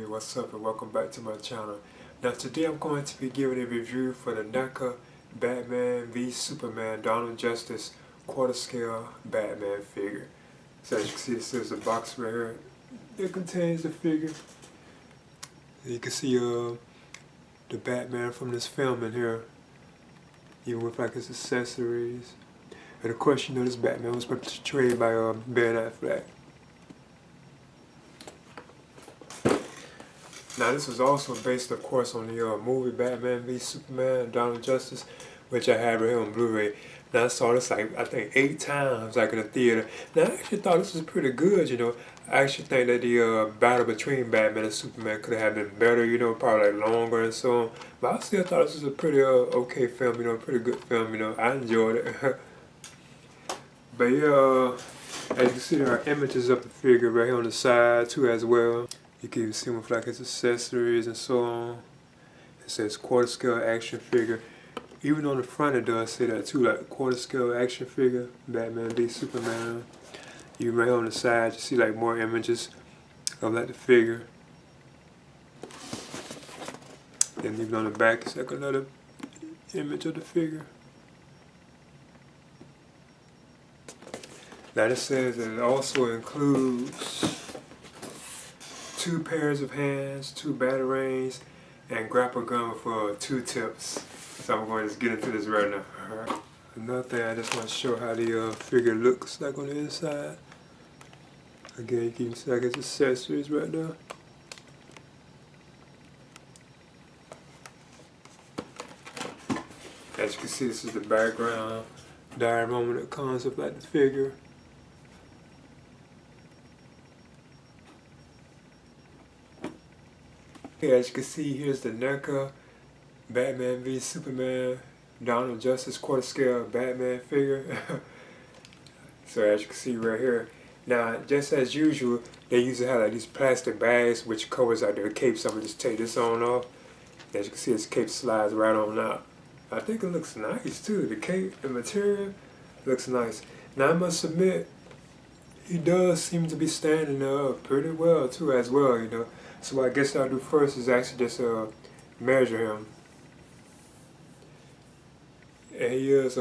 what's up and welcome back to my channel. Now today I'm going to be giving a review for the NECA Batman v Superman Dawn of Justice quarter scale Batman figure. So as you can see, this is a box right here. It contains the figure. You can see the Batman from this film in here, even with like his accessories. And of course, you know this Batman was portrayed by Ben Affleck. Now this is also based, of course, on the movie Batman v Superman Dawn of Justice, which I have right here on Blu-ray. Now I saw this like, I think 8 times like in the theater. Now I actually thought this was pretty good, you know. I actually think that the battle between Batman and Superman could have been better, you know, probably like longer and so on. But I still thought this was a pretty okay film, you know, pretty good film, you know. I enjoyed it. But yeah, as you can see, there are images of the figure right here on the side too as well. You can even see him with like his accessories and so on. It says quarter scale action figure. Even on the front it does say that too, like quarter scale action figure, Batman v Superman. Even right on the side you see like more images of like the figure. And even on the back it's like another image of the figure. Now it says that it also includes 2 pairs of hands, 2 batarangs, and grapple gun for 2 tips. So I'm going to just get into this right now. Alright. Another thing, I just want to show how the figure looks like on the inside. Again, you can see like his accessories right there. As you can see, this is the background diorama that comes with like the figure. Okay, as you can see, here's the NECA Batman v Superman Dawn of Justice quarter scale Batman figure. So as you can see right here. Now, just as usual, they usually have like these plastic bags which covers like their cape, so I'm gonna just take this on off. As you can see, his cape slides right on out. I think it looks nice too. The cape, the material looks nice. Now I must admit, he does seem to be standing up pretty well too as well, you know. So what I guess I'll do first is actually just measure him. And he is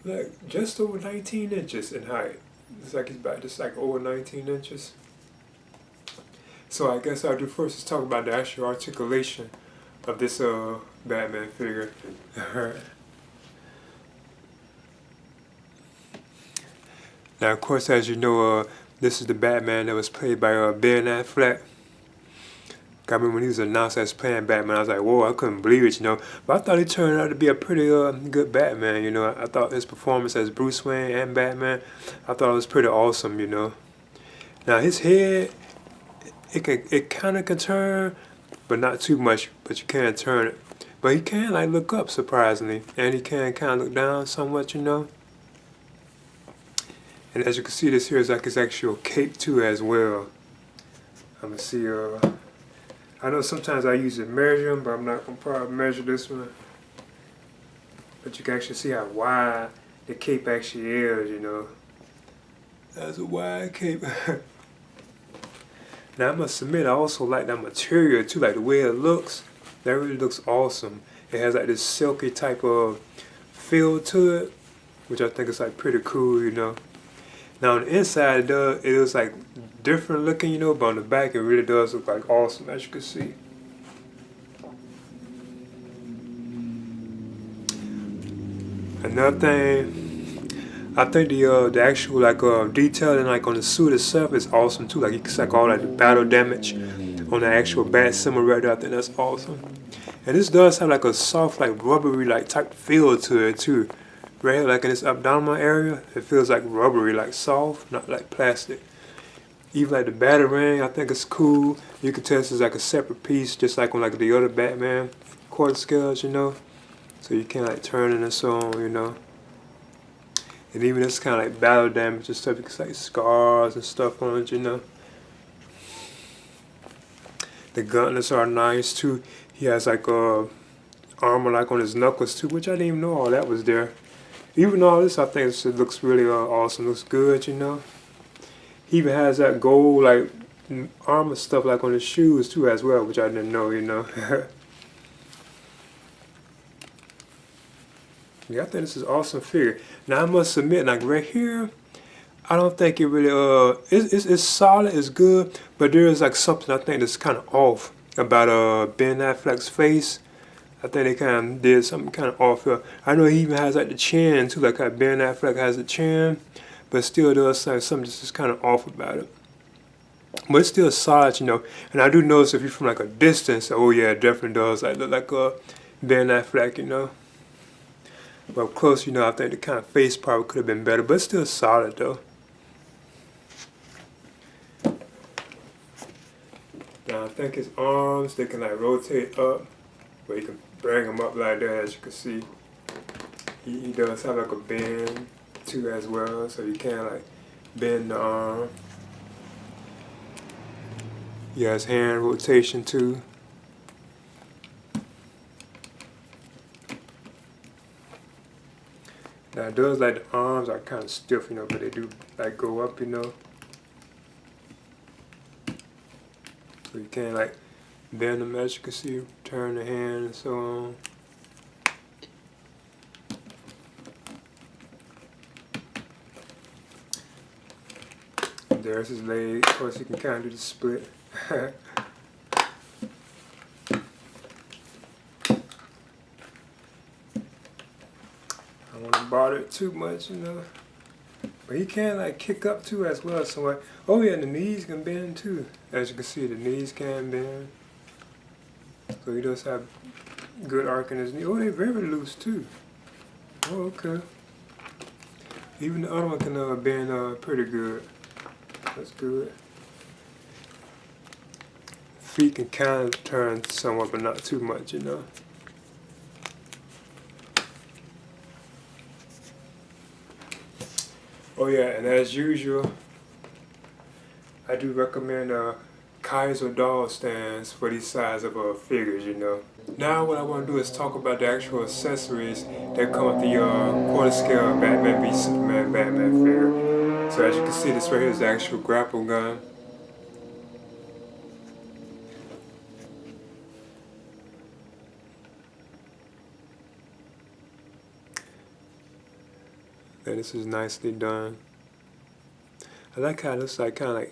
like just over 19 inches in height. It's like he's about just like over 19 inches. So I guess I'll do first is talk about the actual articulation of this Batman figure. Now of course, as you know, this is the Batman that was played by Ben Affleck. I remember when he was announced as playing Batman, I was like, whoa, I couldn't believe it, you know. But I thought he turned out to be a pretty good Batman, you know. I thought his performance as Bruce Wayne and Batman, I thought it was pretty awesome, you know. Now his head, it kind of can turn, but not too much, but you can turn it. But he can like look up, surprisingly, and he can kind of look down somewhat, you know. And as you can see, this here is like his actual cape too as well. I'm gonna see, I know sometimes I use it to measure them, but I'm not gonna probably measure this one. But you can actually see how wide the cape actually is, you know. That's a wide cape. Now I must admit, I also like that material too, like the way it looks. That really looks awesome. It has like this silky type of feel to it, which I think is like pretty cool, you know. Now on the inside it is like different looking, you know, but on the back it really does look like awesome, as you can see. Another thing, I think the actual like detailing like on the suit itself is awesome too. Like you can see like all like the battle damage on the actual bat symbol right there. I think that's awesome. And this does have like a soft, like rubbery like type feel to it too. Right here, like in this abdominal area, it feels like rubbery, like soft, not like plastic. Even like the batarang, I think it's cool. You can tell this is like a separate piece, just like on like the other Batman quarter scales, you know. So you can like turn it and so on, you know. And even this kind of like battle damage and stuff, you can see like scars and stuff on it, you know. The gauntlets are nice too. He has like armor like on his knuckles too, which I didn't even know all that was there. Even all this, I think it looks really awesome. Looks good, you know. He even has that gold like armor stuff like on his shoes too as well, which I didn't know, you know. Yeah, I think this is an awesome figure. Now I must admit, like right here, I don't think it really it's solid, it's good, but there is like something I think that's kind of off about Ben Affleck's face. I think they kind of did something kind of off here. I know he even has like the chin too, like how Ben Affleck has the chin, but still does like something that's just kind of off about it. But it's still solid, you know. And I do notice if you're from like a distance, oh yeah, it definitely does like look like Ben Affleck, you know. But up close, you know, I think the kind of face probably could have been better, but it's still solid though. Now I think his arms, they can like rotate up, where you can bring them up like that, as you can see. He does have like a bend too as well, so you can like bend the arm. He has hand rotation too. Now it does like the arms are kind of stiff, you know, but they do like go up, you know. So you can like bend them, as you can see, turn the hand and so on. And there's his leg. Of course, you can kind of do the split. I don't want to bother it too much, you know. But he can like kick up too as well. So like, oh yeah, the knees can bend too. As you can see, the knees can bend. So he does have good arc in his knee. Oh, they're very loose too. Oh, okay. Even the other one can bend pretty good. That's good. Feet can kind of turn somewhat, but not too much, you know. Oh yeah, and as usual, I do recommend Kaiser doll stands for these size of figures, you know. Now what I want to do is talk about the actual accessories that come with the quarter scale Batman v Superman Batman figure. So as you can see, this right here is the actual grapple gun. And this is nicely done. I like how it looks like kind of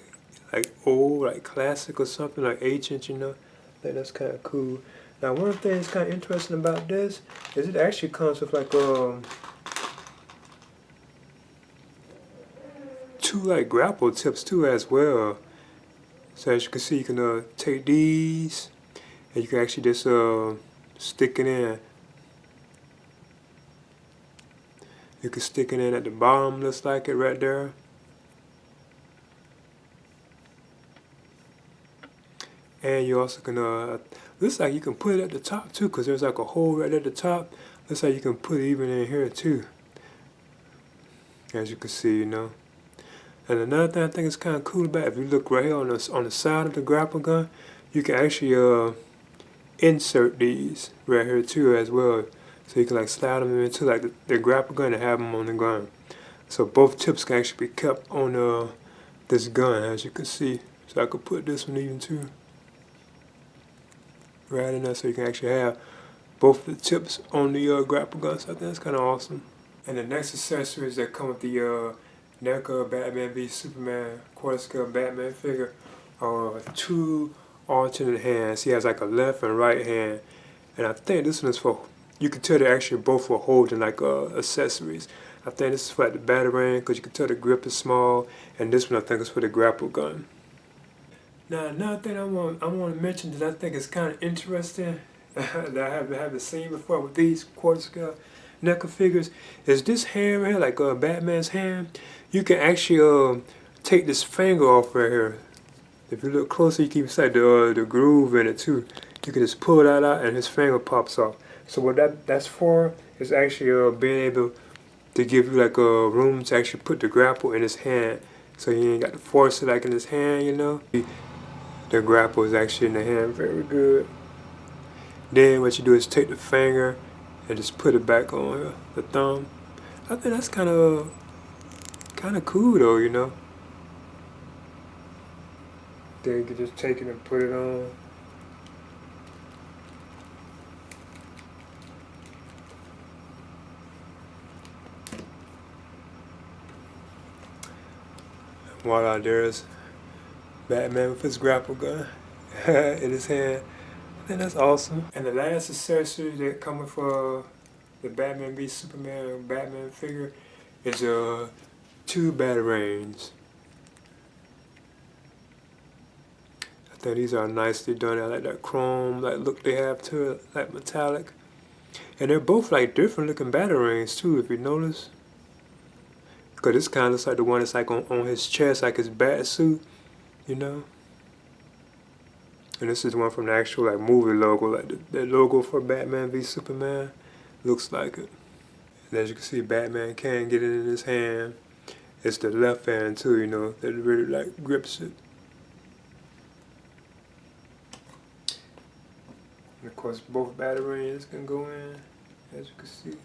like old, like classic or something, like ancient, you know. I think that's kind of cool. Now one thing that's kind of interesting about this is it actually comes with like two like grapple tips too as well. So as you can see, you can take these and you can actually just stick it in. You can stick it in at the bottom, looks like it right there. And you also can, looks like you can put it at the top too, because there's like a hole right at the top. Looks like you can put it even in here too. As you can see, you know. And another thing I think is kind of cool about it, if you look right here on the side of the grapple gun, you can actually insert these right here too as well. So you can like slide them into like the grapple gun and have them on the gun. So both tips can actually be kept on this gun, as you can see. So I could put this one even too. Right in there, so you can actually have both the tips on the grapple gun. So I think that's kind of awesome. And the next accessories that come with the NECA Batman v Superman quarter scale Batman figure are two alternate hands. He has like a left and right hand. And I think this one is for, you can tell they're actually both for holding like accessories. I think this is for like the batarang, because you can tell the grip is small, and this one I think is for the grapple gun. Now another thing I want to mention that I think is kind of interesting that I haven't seen before with these quarter scale NECA figures is this hand right here, like Batman's hand. You can actually take this finger off right here. If you look closer, you can see the groove in it too. You can just pull that out and his finger pops off. So what that's for is actually being able to give you like room to actually put the grapple in his hand. So you ain't got to force it like in his hand, you know. The grapple is actually in the hand very good. Then what you do is take the finger and just put it back on the thumb. I think that's kind of cool though, you know. Then you can just take it and put it on. Voila, there's Batman with his grapple gun in his hand. And that's awesome. And the last accessory that coming for the Batman v Superman Batman figure is 2 batarangs. I think these are nicely done. I like that chrome like look they have to it, like metallic. And they're both like different looking batarangs too, if you notice. Cause this kind of looks like the one that's like on his chest, like his bat suit, you know. And this is one from the actual like movie logo, like the logo for Batman v Superman. Looks like it. And as you can see, Batman can get it in his hand. It's the left hand too, you know, that really like grips it. And of course, both batarangs can go in, as you can see.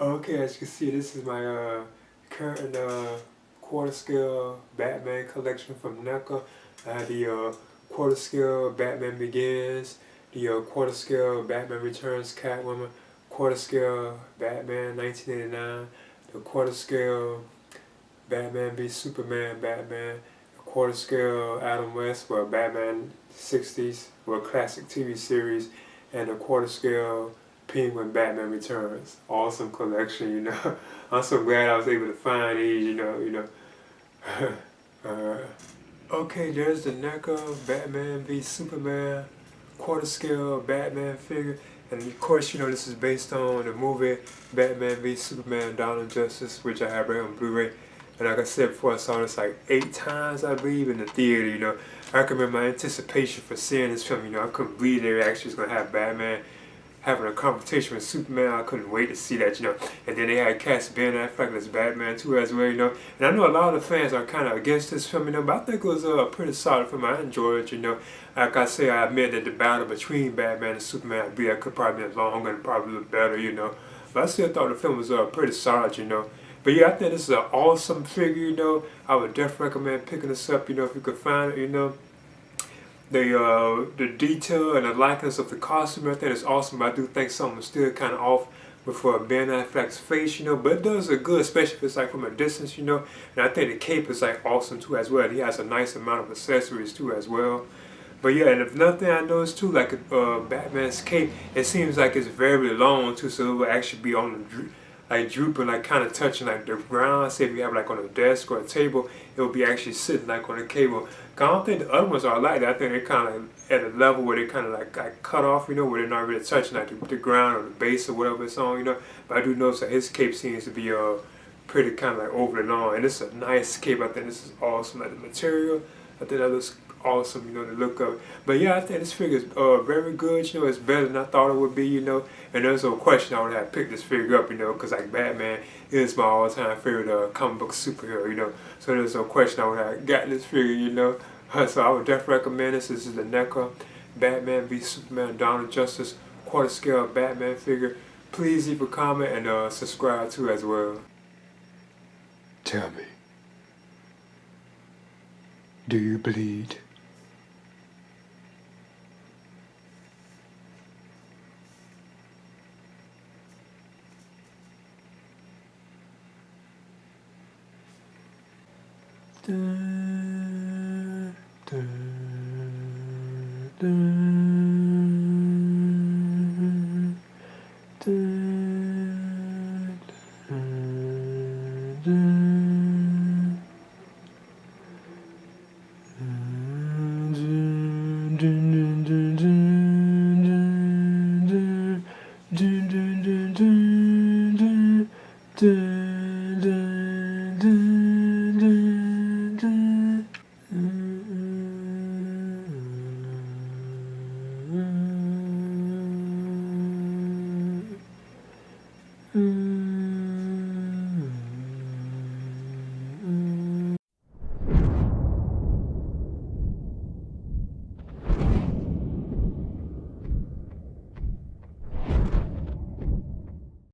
Okay, as you can see, this is my current quarter scale Batman collection from NECA. I have the quarter scale Batman Begins, the quarter scale Batman Returns Catwoman, quarter scale Batman 1989, the quarter scale Batman v Superman Batman, the quarter scale Adam West, well, Batman 60s, well, classic TV series, and the quarter scale Penguin Batman Returns. Awesome collection, you know. I'm so glad I was able to find these, you know. Okay, there's the NECA Batman v Superman quarter scale Batman figure. And of course, you know, this is based on the movie Batman v Superman Dawn of Justice, which I have right on Blu-ray. And like I said before, I saw this like 8 times, I believe, in the theater, you know. I can remember my anticipation for seeing this film, you know. I couldn't believe they actually was going to have Batman having a confrontation with Superman. I couldn't wait to see that, you know. And then they had cast Ben Affleck as Batman too as well, you know. And I know a lot of the fans are kind of against this film, you know, but I think it was a pretty solid film. I enjoyed it, you know. Like I say, I admit that the battle between Batman and Superman could probably be longer and probably look better, you know. But I still thought the film was pretty solid, you know. But yeah, I think this is an awesome figure, you know. I would definitely recommend picking this up, you know, if you could find it, you know. The detail and the likeness of the costume, I think is awesome, but I do think something's still kind of off with Ben Affleck's face, you know, but it does look good, especially if it's like from a distance, you know. And I think the cape is like awesome too as well. He has a nice amount of accessories too as well. But yeah, and if nothing I noticed too, like Batman's cape, it seems like it's very long too, so it will actually be on the like drooping, like kind of touching like the ground. Say if you have like on a desk or a table, it will be actually sitting like on a cable. I don't think the other ones are like that. I think they're kind of at a level where they kind of like cut off, you know, where they're not really touching like the ground or the base or whatever it's on, you know. But I do notice that his cape seems to be pretty kind of like overly long, and this is a nice cape. I think this is awesome. Like the material, I think that looks awesome, you know, to look up. But yeah, I think this figure is very good, you know. It's better than I thought it would be, you know. And there's no question I would have picked this figure up, you know, because like Batman is my all-time favorite comic book superhero, you know. So there's no question I would have gotten this figure, you know. So I would definitely recommend this. This is the NECA Batman v Superman Dawn of Justice quarter scale Batman figure. Please leave a comment and subscribe too as well. Tell me, do you bleed? Dun, dun, dun, dun, dun, dun, dun, dun.